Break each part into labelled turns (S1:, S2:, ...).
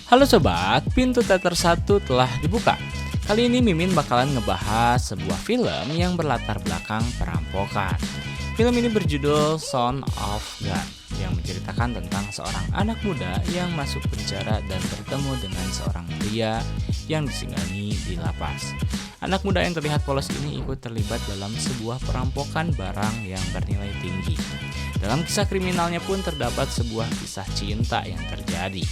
S1: Halo sobat, pintu teater 1 telah dibuka. Kali ini Mimin bakalan ngebahas sebuah film yang berlatar belakang perampokan. Film ini berjudul Son of God yang menceritakan tentang seorang anak muda yang masuk penjara dan bertemu dengan seorang pria yang disegani di lapas. Anak muda yang terlihat polos ini ikut terlibat dalam sebuah perampokan barang yang bernilai tinggi. Dalam kisah kriminalnya pun terdapat sebuah kisah cinta yang terjadi.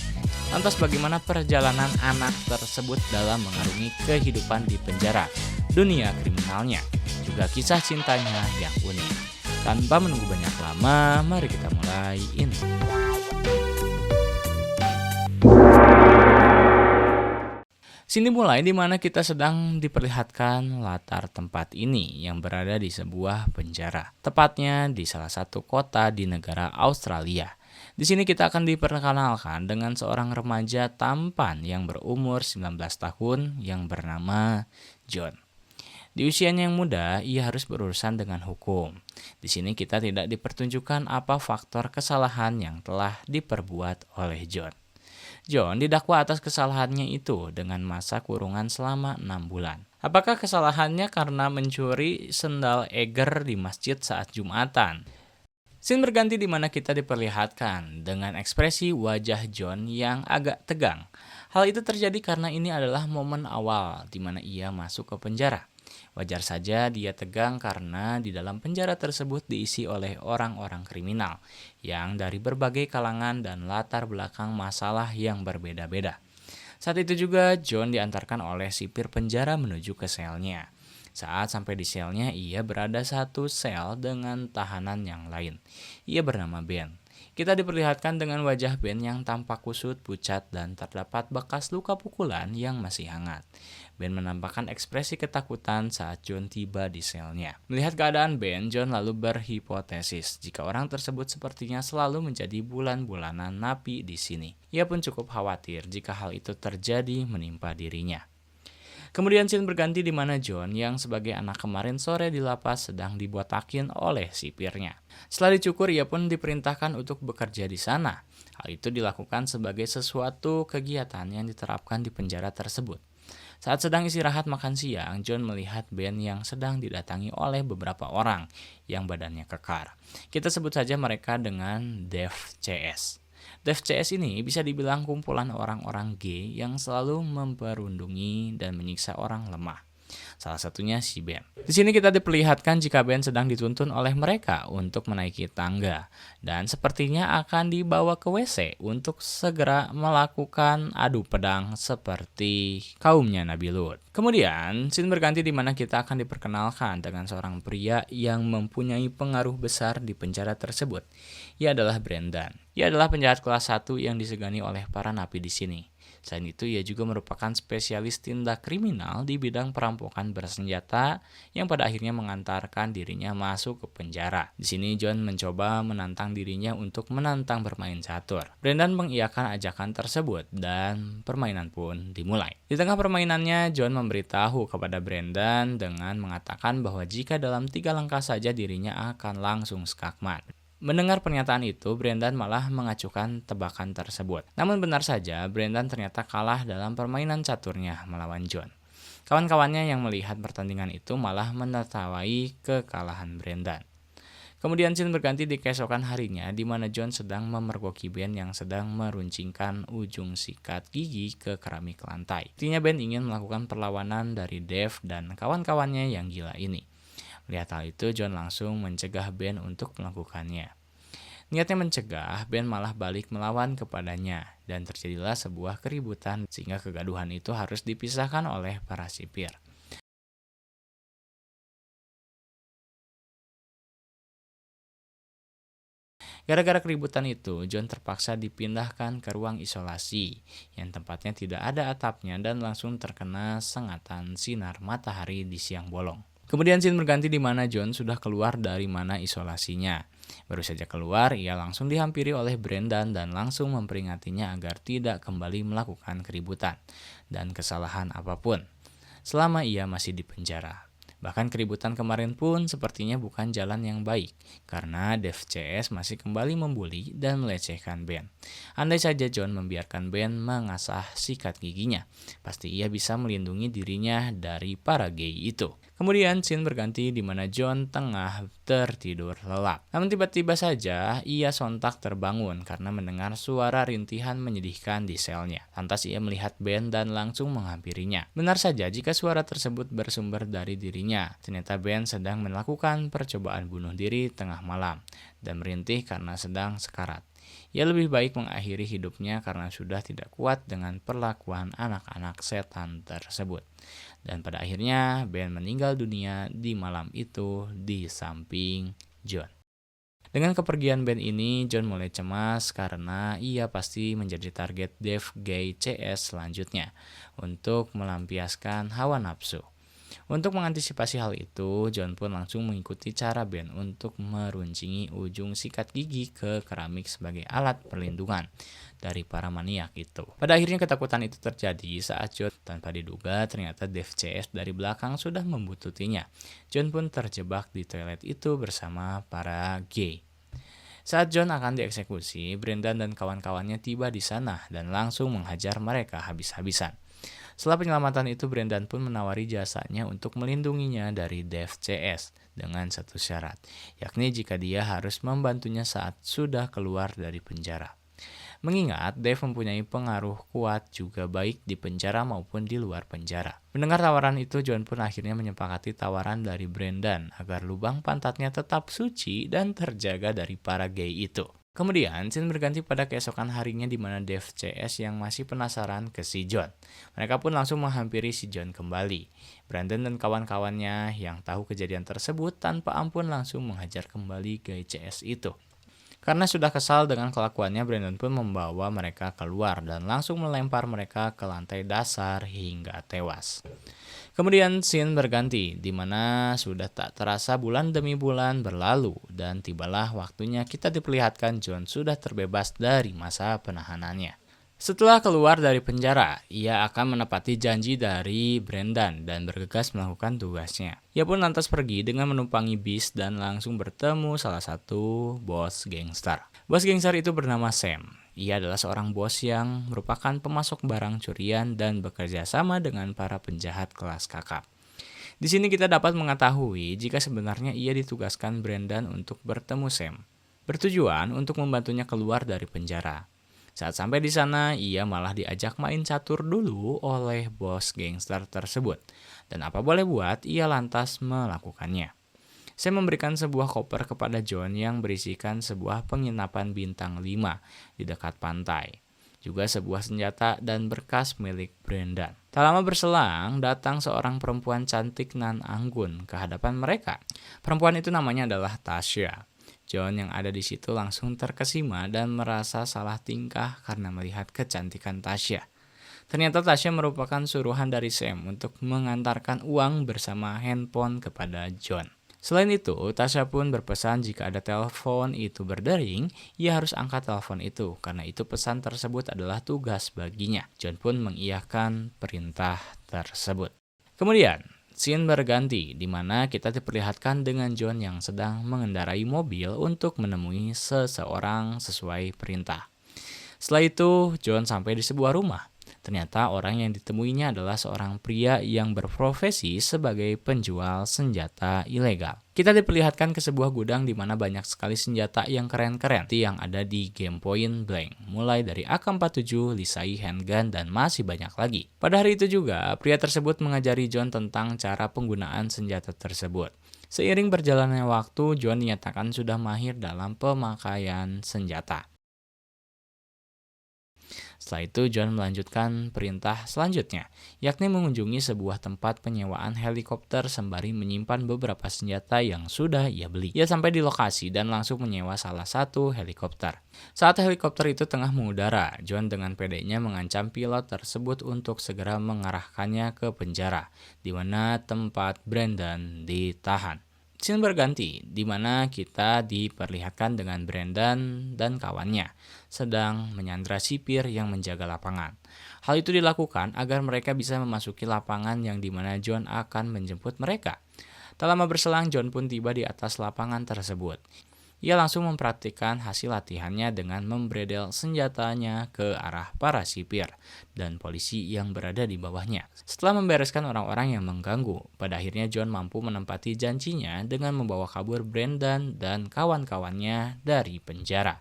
S1: Lantas bagaimana perjalanan anak tersebut dalam mengarungi kehidupan di penjara, dunia kriminalnya, juga kisah cintanya yang unik. Tanpa menunggu banyak lama, mari kita mulai ini. Sini mulai di mana kita sedang diperlihatkan latar tempat ini yang berada di sebuah penjara, tepatnya di salah satu kota di negara Australia. Di sini kita akan diperkenalkan dengan seorang remaja tampan yang berumur 19 tahun yang bernama John. Di usianya yang muda, ia harus berurusan dengan hukum. Di sini kita tidak dipertunjukkan apa faktor kesalahan yang telah diperbuat oleh John. John didakwa atas kesalahannya itu dengan masa kurungan selama 6 bulan. Apakah kesalahannya karena mencuri sendal Eger di masjid saat Jumatan? Scene berganti di mana kita diperlihatkan dengan ekspresi wajah John yang agak tegang. Hal itu terjadi karena ini adalah momen awal di mana ia masuk ke penjara. Wajar saja dia tegang karena di dalam penjara tersebut diisi oleh orang-orang kriminal yang dari berbagai kalangan dan latar belakang masalah yang berbeda-beda. Saat itu juga John diantarkan oleh sipir penjara menuju ke selnya. Saat sampai di selnya, ia berada satu sel dengan tahanan yang lain. Ia bernama Ben. Kita diperlihatkan dengan wajah Ben yang tampak kusut, pucat, dan terdapat bekas luka pukulan yang masih hangat. Ben menampakkan ekspresi ketakutan saat John tiba di selnya. Melihat keadaan Ben, John lalu berhipotesis jika orang tersebut sepertinya selalu menjadi bulan-bulanan napi di sini. Ia pun cukup khawatir jika hal itu terjadi menimpa dirinya. Kemudian scene berganti di mana John yang sebagai anak kemarin sore di lapas sedang dibotakin oleh sipirnya. Setelah dicukur, ia pun diperintahkan untuk bekerja di sana. Hal itu dilakukan sebagai sesuatu kegiatan yang diterapkan di penjara tersebut. Saat sedang istirahat makan siang, John melihat Ben yang sedang didatangi oleh beberapa orang yang badannya kekar. Kita sebut saja mereka dengan Dev CS. Dev CS ini bisa dibilang kumpulan orang-orang gay yang selalu memperundungi dan menyiksa orang lemah. Salah satunya si Ben. Di sini kita diperlihatkan jika Ben sedang dituntun oleh mereka untuk menaiki tangga dan sepertinya akan dibawa ke WC untuk segera melakukan adu pedang seperti kaumnya Nabi Lut. Kemudian, scene berganti di mana kita akan diperkenalkan dengan seorang pria yang mempunyai pengaruh besar di penjara tersebut. Ia adalah Brendan. Ia adalah penjahat kelas 1 yang disegani oleh para napi di sini. Selain itu, ia juga merupakan spesialis tindak kriminal di bidang perampokan bersenjata yang pada akhirnya mengantarkan dirinya masuk ke penjara. Di sini John mencoba menantang dirinya untuk menantang bermain catur. Brendan mengiyakan ajakan tersebut dan permainan pun dimulai. Di tengah permainannya, John memberitahu kepada Brendan dengan mengatakan bahwa jika dalam 3 langkah saja dirinya akan langsung skakmat. Mendengar pernyataan itu, Brendan malah mengacuhkan tebakan tersebut. Namun benar saja, Brendan ternyata kalah dalam permainan caturnya melawan John. Kawan-kawannya yang melihat pertandingan itu malah menertawai kekalahan Brendan. Kemudian scene berganti di keesokan harinya di mana John sedang memergoki Ben yang sedang meruncingkan ujung sikat gigi ke keramik lantai. Intinya Ben ingin melakukan perlawanan dari Dev dan kawan-kawannya yang gila ini. Melihat hal itu, John langsung mencegah Ben untuk melakukannya. Niatnya mencegah, Ben malah balik melawan kepadanya, dan terjadilah sebuah keributan sehingga kegaduhan itu harus dipisahkan oleh para sipir. Gara-gara keributan itu, John terpaksa dipindahkan ke ruang isolasi, yang tempatnya tidak ada atapnya dan langsung terkena sengatan sinar matahari di siang bolong. Kemudian scene berganti di mana John sudah keluar dari mana isolasinya. Baru saja keluar, ia langsung dihampiri oleh Brendan dan langsung memperingatinya agar tidak kembali melakukan keributan dan kesalahan apapun selama ia masih di penjara. Bahkan keributan kemarin pun sepertinya bukan jalan yang baik, karena Dev CS masih kembali membuli dan melecehkan Ben. Andai saja John membiarkan Ben mengasah sikat giginya, pasti ia bisa melindungi dirinya dari para gay itu. Kemudian scene berganti di mana John tengah tertidur lelap. Namun tiba-tiba saja ia sontak terbangun karena mendengar suara rintihan menyedihkan di selnya. Lantas ia melihat Ben dan langsung menghampirinya. Benar saja jika suara tersebut bersumber dari dirinya. Ternyata Ben sedang melakukan percobaan bunuh diri tengah malam dan merintih karena sedang sekarat. Ia lebih baik mengakhiri hidupnya karena sudah tidak kuat dengan perlakuan anak-anak setan tersebut. Dan pada akhirnya Ben meninggal dunia di malam itu di samping John. Dengan kepergian Ben ini, John mulai cemas karena ia pasti menjadi target Dev Gay CS selanjutnya untuk melampiaskan hawa nafsu. Untuk mengantisipasi hal itu, John pun langsung mengikuti cara Ben untuk meruncingi ujung sikat gigi ke keramik sebagai alat perlindungan dari para maniak itu. Pada akhirnya ketakutan itu terjadi saat John tanpa diduga ternyata Dev CS dari belakang sudah membututinya. John pun terjebak di toilet itu bersama para gay. Saat John akan dieksekusi, Brendan dan kawan-kawannya tiba di sana dan langsung menghajar mereka habis-habisan. Setelah penyelamatan itu, Brendan pun menawari jasanya untuk melindunginya dari Dev CS dengan satu syarat, yakni jika dia harus membantunya saat sudah keluar dari penjara. Mengingat Dev mempunyai pengaruh kuat juga baik di penjara maupun di luar penjara. Mendengar tawaran itu, John pun akhirnya menyepakati tawaran dari Brendan agar lubang pantatnya tetap suci dan terjaga dari para gay itu. Kemudian, scene berganti pada keesokan harinya di mana Dev CS yang masih penasaran ke si John. Mereka pun langsung menghampiri si John kembali. Brandon dan kawan-kawannya yang tahu kejadian tersebut tanpa ampun langsung menghajar kembali gay CS itu. Karena sudah kesal dengan kelakuannya, Brandon pun membawa mereka keluar dan langsung melempar mereka ke lantai dasar hingga tewas. Kemudian scene berganti, di mana sudah tak terasa bulan demi bulan berlalu dan tibalah waktunya kita diperlihatkan John sudah terbebas dari masa penahanannya. Setelah keluar dari penjara, ia akan menepati janji dari Brendan dan bergegas melakukan tugasnya. Ia pun lantas pergi dengan menumpangi bis dan langsung bertemu salah satu bos gangster. Bos gangster itu bernama Sam. Ia adalah seorang bos yang merupakan pemasok barang curian dan bekerja sama dengan para penjahat kelas kakap. Di sini kita dapat mengetahui jika sebenarnya ia ditugaskan Brendan untuk bertemu Sam, bertujuan untuk membantunya keluar dari penjara. Saat sampai di sana, ia malah diajak main catur dulu oleh bos gangster tersebut. Dan apa boleh buat, ia lantas melakukannya. Saya memberikan sebuah koper kepada John yang berisikan sebuah penginapan bintang 5 di dekat pantai. Juga sebuah senjata dan berkas milik Brendan. Tak lama berselang, datang seorang perempuan cantik nan anggun ke hadapan mereka. Perempuan itu namanya adalah Tasha. John yang ada di situ langsung terkesima dan merasa salah tingkah karena melihat kecantikan Tasha. Ternyata Tasha merupakan suruhan dari Sam untuk mengantarkan uang bersama handphone kepada John. Selain itu, Tasha pun berpesan jika ada telepon itu berdering, ia harus angkat telepon itu karena itu pesan tersebut adalah tugas baginya. John pun mengiyakan perintah tersebut. Kemudian, scene berganti di mana kita diperlihatkan dengan John yang sedang mengendarai mobil untuk menemui seseorang sesuai perintah. Setelah itu, John sampai di sebuah rumah. Ternyata orang yang ditemuinya adalah seorang pria yang berprofesi sebagai penjual senjata ilegal. Kita diperlihatkan ke sebuah gudang di mana banyak sekali senjata yang keren-keren yang ada di game Point Blank, mulai dari AK-47, Lisai handgun, dan masih banyak lagi. Pada hari itu juga, pria tersebut mengajari John tentang cara penggunaan senjata tersebut. Seiring berjalannya waktu, John dinyatakan sudah mahir dalam pemakaian senjata. Setelah itu, John melanjutkan perintah selanjutnya, yakni mengunjungi sebuah tempat penyewaan helikopter sembari menyimpan beberapa senjata yang sudah ia beli. Ia sampai di lokasi dan langsung menyewa salah satu helikopter. Saat helikopter itu tengah mengudara, John dengan pedenya mengancam pilot tersebut untuk segera mengarahkannya ke penjara, di mana tempat Brendan ditahan. Scene berganti, di mana kita diperlihatkan dengan Brendan dan kawannya sedang menyandra sipir yang menjaga lapangan. Hal itu dilakukan agar mereka bisa memasuki lapangan yang di mana John akan menjemput mereka. Tak lama berselang, John pun tiba di atas lapangan tersebut. Ia langsung mempraktikkan hasil latihannya dengan membredel senjatanya ke arah para sipir dan polisi yang berada di bawahnya. Setelah membereskan orang-orang yang mengganggu, pada akhirnya John mampu menempati janjinya dengan membawa kabur Brendan dan kawan-kawannya dari penjara.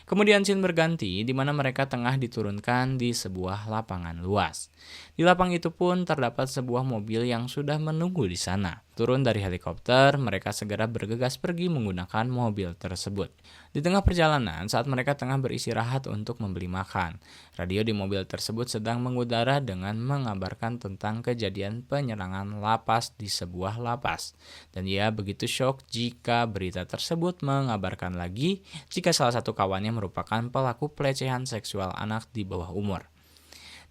S1: Kemudian scene berganti di mana mereka tengah diturunkan di sebuah lapangan luas. Di lapang itu pun terdapat sebuah mobil yang sudah menunggu di sana. Turun dari helikopter, mereka segera bergegas pergi menggunakan mobil tersebut. Di tengah perjalanan, saat mereka tengah beristirahat untuk membeli makan, radio di mobil tersebut sedang mengudara dengan mengabarkan tentang kejadian penyerangan lapas di sebuah lapas. Dan ia begitu syok jika berita tersebut mengabarkan lagi jika salah satu kawannya merupakan pelaku pelecehan seksual anak di bawah umur.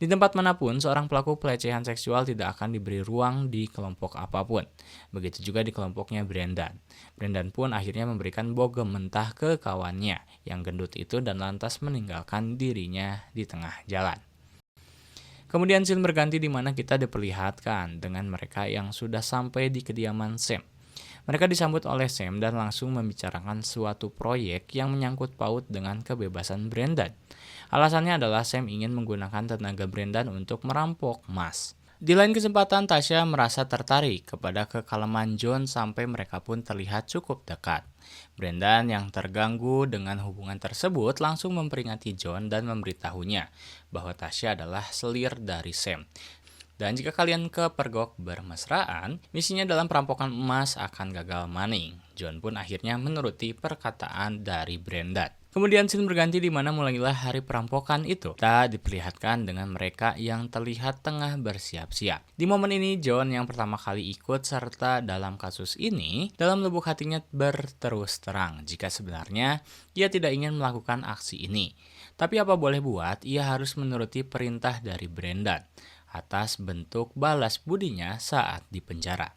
S1: Di tempat manapun, seorang pelaku pelecehan seksual tidak akan diberi ruang di kelompok apapun. Begitu juga di kelompoknya Brendan. Brendan pun akhirnya memberikan bogem mentah ke kawannya yang gendut itu dan lantas meninggalkan dirinya di tengah jalan. Kemudian scene berganti di mana kita diperlihatkan dengan mereka yang sudah sampai di kediaman Sam. Mereka disambut oleh Sam dan langsung membicarakan suatu proyek yang menyangkut paut dengan kebebasan Brendan. Alasannya adalah Sam ingin menggunakan tenaga Brendan untuk merampok emas. Di lain kesempatan, Tasha merasa tertarik kepada kekalaman John sampai mereka pun terlihat cukup dekat. Brendan yang terganggu dengan hubungan tersebut langsung memperingati John dan memberitahunya bahwa Tasha adalah selir dari Sam. Dan jika kalian kepergok bermesraan, misinya dalam perampokan emas akan gagal maning. John pun akhirnya menuruti perkataan dari Brendan. Kemudian scene berganti di mana mulailah hari perampokan itu. Kita diperlihatkan dengan mereka yang terlihat tengah bersiap-siap. Di momen ini John yang pertama kali ikut serta dalam kasus ini, dalam lubuk hatinya berterus terang jika sebenarnya ia tidak ingin melakukan aksi ini. Tapi apa boleh buat, ia harus menuruti perintah dari Brendan atas bentuk balas budinya saat di penjara.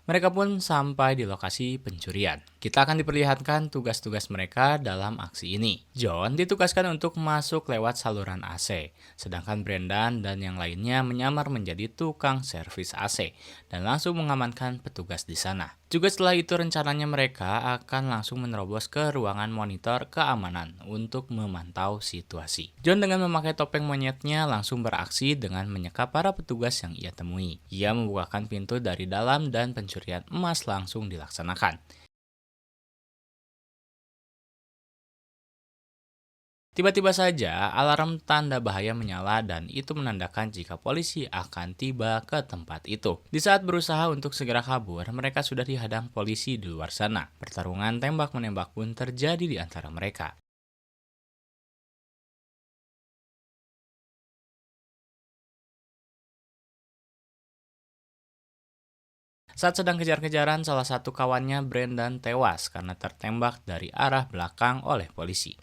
S1: Mereka pun sampai di lokasi pencurian. Kita akan diperlihatkan tugas-tugas mereka dalam aksi ini. John ditugaskan untuk masuk lewat saluran AC, sedangkan Brendan dan yang lainnya menyamar menjadi tukang servis AC dan langsung mengamankan petugas di sana. Juga setelah itu rencananya mereka akan langsung menerobos ke ruangan monitor keamanan untuk memantau situasi. John dengan memakai topeng monyetnya langsung beraksi dengan menyekap para petugas yang ia temui. Ia membukakan pintu dari dalam dan pencurian emas langsung dilaksanakan. Tiba-tiba saja alarm tanda bahaya menyala dan itu menandakan jika polisi akan tiba ke tempat itu. Di saat berusaha untuk segera kabur, mereka sudah dihadang polisi di luar sana. Pertarungan tembak-menembak pun terjadi di antara mereka. Saat sedang kejar-kejaran, salah satu kawannya Brendan tewas karena tertembak dari arah belakang oleh polisi.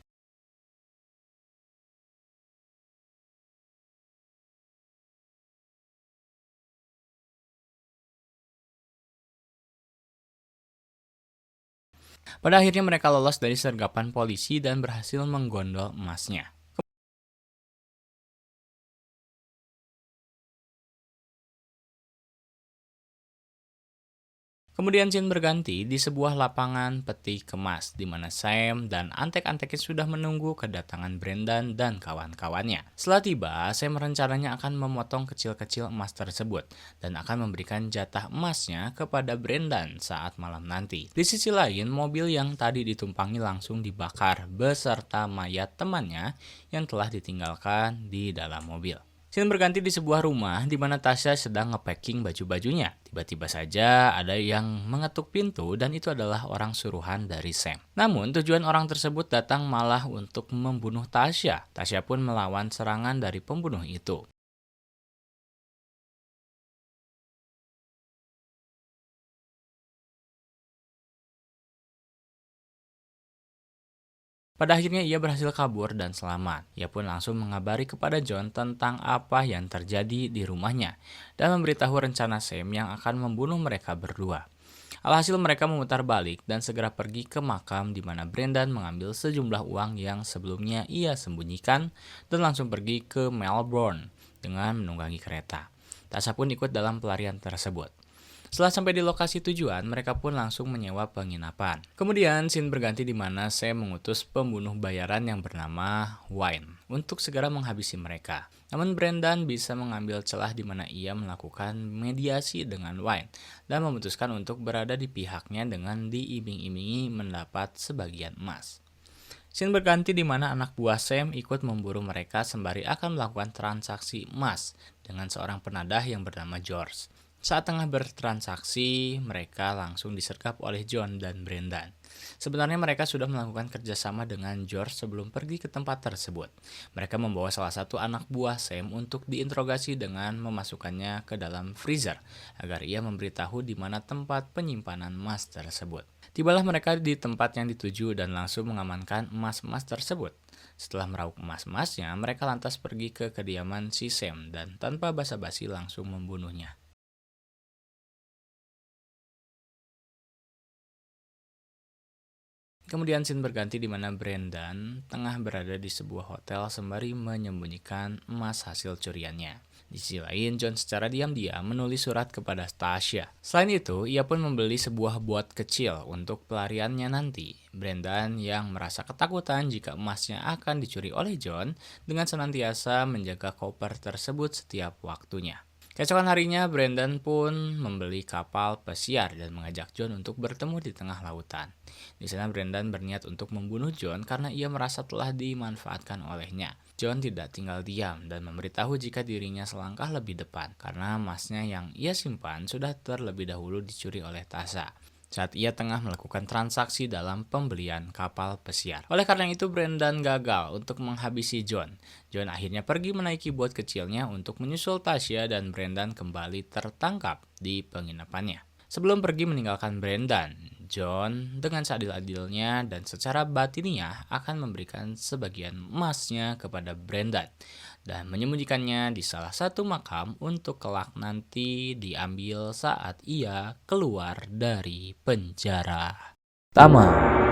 S1: Pada akhirnya mereka lolos dari sergapan polisi dan berhasil menggondol emasnya. Kemudian scene berganti di sebuah lapangan peti kemas di mana Sam dan antek-anteknya sudah menunggu kedatangan Brendan dan kawan-kawannya. Setelah tiba, Sam rencananya akan memotong kecil-kecil emas tersebut dan akan memberikan jatah emasnya kepada Brendan saat malam nanti. Di sisi lain, mobil yang tadi ditumpangi langsung dibakar beserta mayat temannya yang telah ditinggalkan di dalam mobil. Scene berganti di sebuah rumah di mana Tasha sedang nge-packing baju-bajunya. Tiba-tiba saja ada yang mengetuk pintu dan itu adalah orang suruhan dari Sam. Namun tujuan orang tersebut datang malah untuk membunuh Tasha. Tasha pun melawan serangan dari pembunuh itu. Pada akhirnya ia berhasil kabur dan selamat. Ia pun langsung mengabari kepada John tentang apa yang terjadi di rumahnya dan memberitahu rencana Sam yang akan membunuh mereka berdua. Alhasil mereka memutar balik dan segera pergi ke makam di mana Brendan mengambil sejumlah uang yang sebelumnya ia sembunyikan dan langsung pergi ke Melbourne dengan menunggangi kereta. Tasha pun ikut dalam pelarian tersebut. Setelah sampai di lokasi tujuan, mereka pun langsung menyewa penginapan. Kemudian, scene berganti di mana Sam mengutus pembunuh bayaran yang bernama Wayne untuk segera menghabisi mereka. Namun Brendan bisa mengambil celah di mana ia melakukan mediasi dengan Wayne dan memutuskan untuk berada di pihaknya dengan diiming-imingi mendapat sebagian emas. Scene berganti di mana anak buah Sam ikut memburu mereka sembari akan melakukan transaksi emas dengan seorang penadah yang bernama George. Saat tengah bertransaksi, mereka langsung disergap oleh John dan Brendan. Sebenarnya mereka sudah melakukan kerjasama dengan George sebelum pergi ke tempat tersebut. Mereka membawa salah satu anak buah Sam untuk diinterogasi dengan memasukkannya ke dalam freezer agar ia memberitahu di mana tempat penyimpanan emas tersebut. Tibalah mereka di tempat yang dituju dan langsung mengamankan emas-emas tersebut. Setelah meraup emas-emasnya, mereka lantas pergi ke kediaman si Sam dan tanpa basa-basi langsung membunuhnya. Kemudian scene berganti di mana Brendan tengah berada di sebuah hotel sembari menyembunyikan emas hasil curiannya. Di sisi lain, John secara diam-diam menulis surat kepada Stasia. Selain itu, ia pun membeli sebuah bot kecil untuk pelariannya nanti. Brendan yang merasa ketakutan jika emasnya akan dicuri oleh John dengan senantiasa menjaga koper tersebut setiap waktunya. Keesokan harinya, Brendan pun membeli kapal pesiar dan mengajak John untuk bertemu di tengah lautan. Di sana Brendan berniat untuk membunuh John karena ia merasa telah dimanfaatkan olehnya. John tidak tinggal diam dan memberitahu jika dirinya selangkah lebih depan karena emasnya yang ia simpan sudah terlebih dahulu dicuri oleh Tasha saat ia tengah melakukan transaksi dalam pembelian kapal pesiar. Oleh karena itu, Brendan gagal untuk menghabisi John. John akhirnya pergi menaiki bot kecilnya untuk menyusul Tasha dan Brendan kembali tertangkap di penginapannya. Sebelum pergi meninggalkan Brendan, John dengan seadil-adilnya dan secara batiniah akan memberikan sebagian emasnya kepada Brendan dan menyembunyikannya di salah satu makam untuk kelak nanti diambil saat ia keluar dari penjara. Tamat.